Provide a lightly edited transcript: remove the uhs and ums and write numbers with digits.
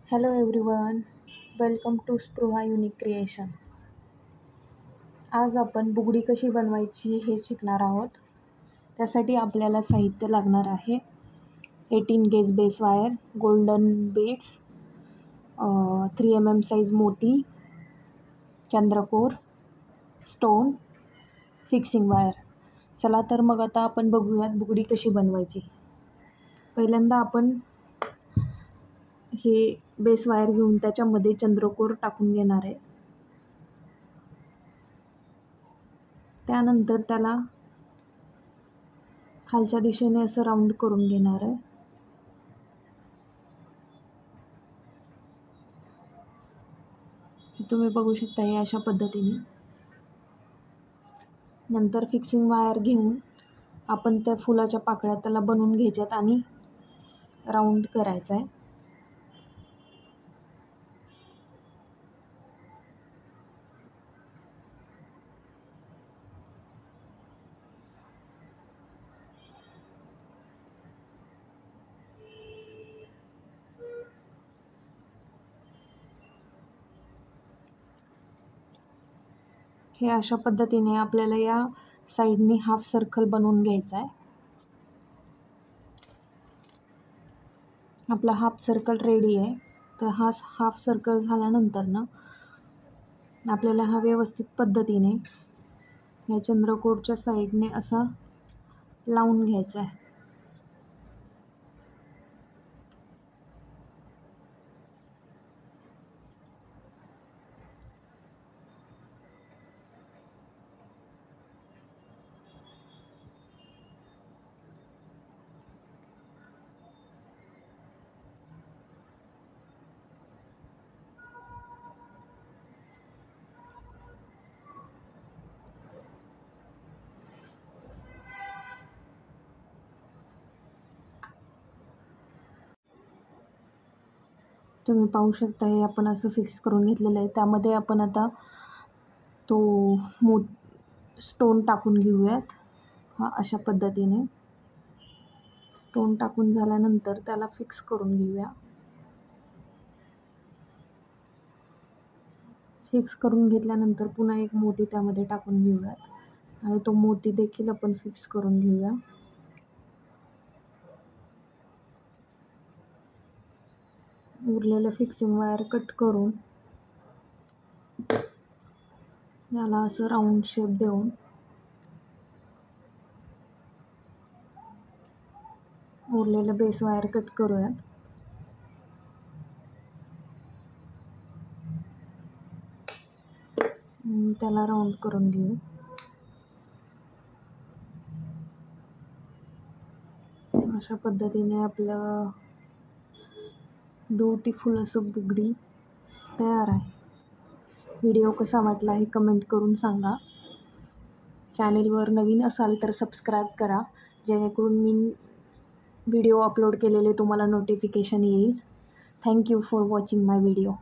Hello everyone, welcome to Spruha unique creation. आज आपण बुगडी कशी बनवायची हे शिकणार आहोत. त्यासाठी आपल्याला साहित्य लागणार आहे 18 gauge base wire, golden beads, 3 mm size मोती, चंद्रकोर, स्टोन, फिक्सिंग वायर. चला तर मग आता आपण बघूयात बुगडी कशी बनवायची. पहिल्यांदा आपण हे बेस वायर घेऊन त्याच्यामध्ये चंद्रकोर टाकून घेणार आहे. त्यानंतर त्याला खालच्या दिशेने असं राऊंड करून घेणार आहे. तुम्ही बघू शकता हे अशा पद्धतीने. नंतर फिक्सिंग वायर घेऊन आपण त्या फुलाच्या पाकळ्या त्याला बनवून घ्यायच्यात आणि राऊंड करायचा आहे. हे अशा पद्धतीने आपल्याला या साईडनी हाफ सर्कल बनवून घ्यायचा आहे. आपला हाफ सर्कल रेडी आहे. तर हा हाफ सर्कल झाल्यानंतर ना आपल्याला हा व्यवस्थित पद्धतीने या चंद्रकोरच्या साईडने असा लावून घ्यायचा आहे. तुम्ही पाहू शकता हे आपण असं फिक्स करून घेतलेलं आहे. त्यामध्ये आपण आता तो स्टोन टाकून घेऊयात. हा अशा पद्धतीने स्टोन टाकून झाल्यानंतर त्याला फिक्स करून घेऊया. फिक्स करून घेतल्यानंतर पुन्हा एक मोती त्यामध्ये टाकून घेऊयात आणि तो मोती देखील आपण फिक्स करून घेऊया. उरलेलं फिक्सिंग वायर कट करून याला असं राऊंड शेप देऊन उरलेलं बेस वायर कट करूयात. त्याला राऊंड करून घेऊ. अशा पद्धतीने आपलं ब्युटिफुल असं बुगडी तयार आहे. व्हिडिओ कसा वाटला हे कमेंट करून सांगा. चॅनेलवर नवीन असाल तर सबस्क्राईब करा, जेणेकरून मी व्हिडिओ अपलोड केलेले तुम्हाला नोटिफिकेशन येईल. Thank you for watching my video.